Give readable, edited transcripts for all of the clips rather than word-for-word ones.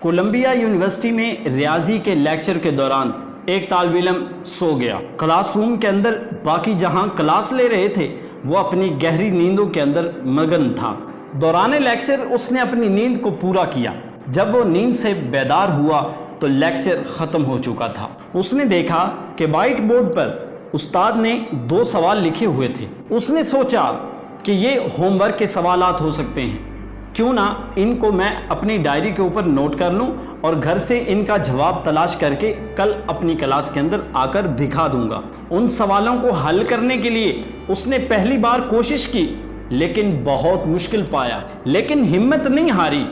Colombia university میں ریاضی کے لیکچر کے دوران ایک طالب علم سو گیا۔ کلاس روم کے اندر باقی جہاں کلاس لے رہے تھے وہ اپنی گہری نیندوں کے اندر مگن تھا۔ دوران لیکچر اس نے اپنی نیند کو پورا کیا۔ جب وہ نیند سے بیدار ہوا تو لیکچر ختم ہو چکا تھا۔ اس نے دیکھا کہ وائٹ بورڈ پر استاد نے 2 سوال لکھے ہوئے تھے۔ اس نے سوچا کہ یہ ہوم ورک کے سوالات ہو سکتے ہیں، کیوں نہ ان کو میں اپنی ڈائری کے اوپر نوٹ کر لوں اور گھر سے ان کا جواب تلاش کر کے کل اپنی کلاس کے اندر آ کر دکھا دوں گا۔ ان سوالوں کو حل کرنے کے لیے اس نے پہلی بار کوشش کی لیکن بہت مشکل پایا، لیکن ہمت نہیں ہاری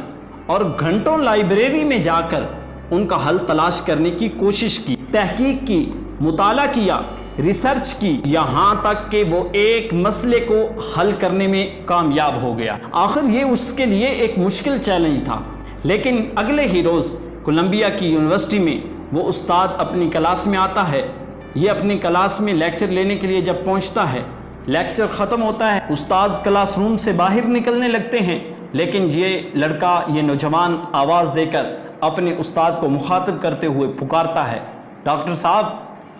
اور گھنٹوں لائبریری میں جا کر ان کا حل تلاش کرنے کی کوشش کی، تحقیق کی، مطالعہ کیا، ریسرچ کی، یہاں تک کہ وہ ایک مسئلے کو حل کرنے میں کامیاب ہو گیا۔ آخر یہ اس کے لیے ایک مشکل چیلنج تھا، لیکن اگلے ہی روز کولمبیا کی یونیورسٹی میں وہ استاد اپنی کلاس میں آتا ہے۔ یہ اپنی کلاس میں لیکچر لینے کے لیے جب پہنچتا ہے، لیکچر ختم ہوتا ہے، استاد کلاس روم سے باہر نکلنے لگتے ہیں، لیکن یہ لڑکا، یہ نوجوان آواز دے کر اپنے استاد کو مخاطب کرتے ہوئے پکارتا ہے، ڈاکٹر صاحب،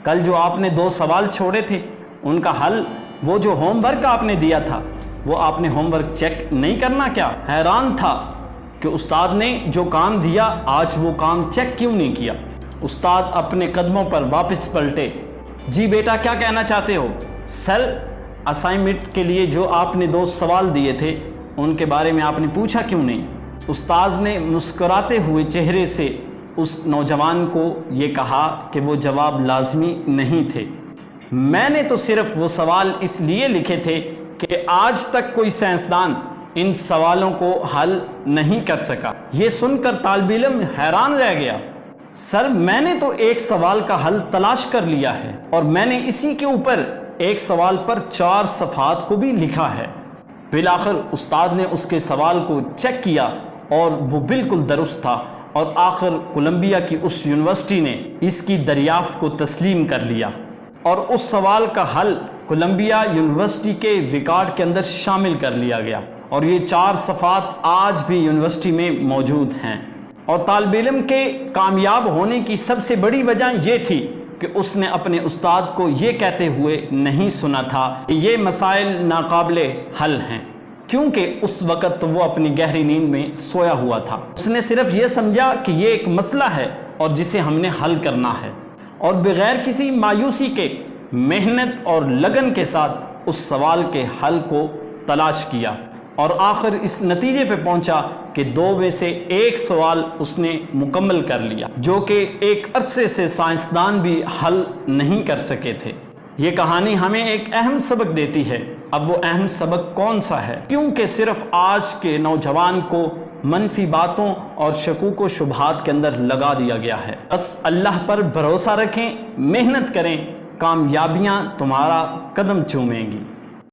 کل جو آپ نے 2 سوال چھوڑے تھے ان کا حل، وہ جو ہوم ورک آپ نے دیا تھا وہ آپ نے ہوم ورک چیک نہیں کرنا کیا؟ حیران تھا کہ استاد نے جو کام دیا آج وہ کام چیک کیوں نہیں کیا۔ استاد اپنے قدموں پر واپس پلٹے، جی بیٹا کیا کہنا چاہتے ہو؟ سر، اسائنمنٹ کے لیے جو آپ نے 2 سوال دیے تھے ان کے بارے میں آپ نے پوچھا کیوں نہیں؟ استاد نے مسکراتے ہوئے چہرے سے اس نوجوان کو یہ کہا کہ وہ جواب لازمی نہیں تھے، میں نے تو صرف وہ سوال اس لیے لکھے تھے کہ آج تک کوئی سائنسدان ان سوالوں کو حل نہیں کر سکا۔ یہ سن کر طالب علم حیران رہ گیا، سر میں نے تو ایک سوال کا حل تلاش کر لیا ہے اور میں نے اسی کے اوپر ایک سوال پر 4 صفحات کو بھی لکھا ہے۔ بالآخر استاد نے اس کے سوال کو چیک کیا اور وہ بالکل درست تھا، اور آخر کولمبیا کی اس یونیورسٹی نے اس کی دریافت کو تسلیم کر لیا اور اس سوال کا حل کولمبیا یونیورسٹی کے ریکارڈ کے اندر شامل کر لیا گیا، اور یہ 4 صفحات آج بھی یونیورسٹی میں موجود ہیں۔ اور طالب علم کے کامیاب ہونے کی سب سے بڑی وجہ یہ تھی کہ اس نے اپنے استاد کو یہ کہتے ہوئے نہیں سنا تھا کہ یہ مسائل ناقابل حل ہیں، کیونکہ اس وقت وہ اپنی گہری نیند میں سویا ہوا تھا۔ اس نے صرف یہ سمجھا کہ یہ ایک مسئلہ ہے اور جسے ہم نے حل کرنا ہے، اور بغیر کسی مایوسی کے محنت اور لگن کے ساتھ اس سوال کے حل کو تلاش کیا، اور آخر اس نتیجے پہ پہنچا کہ 2 میں سے 1 سوال اس نے مکمل کر لیا، جو کہ ایک عرصے سے سائنسدان بھی حل نہیں کر سکے تھے۔ یہ کہانی ہمیں ایک اہم سبق دیتی ہے۔ اب وہ اہم سبق کون سا ہے؟ کیونکہ صرف آج کے نوجوان کو منفی باتوں اور شکوک و شبہات کے اندر لگا دیا گیا ہے۔ بس اللہ پر بھروسہ رکھیں، محنت کریں، کامیابیاں تمہارا قدم چومیں گی۔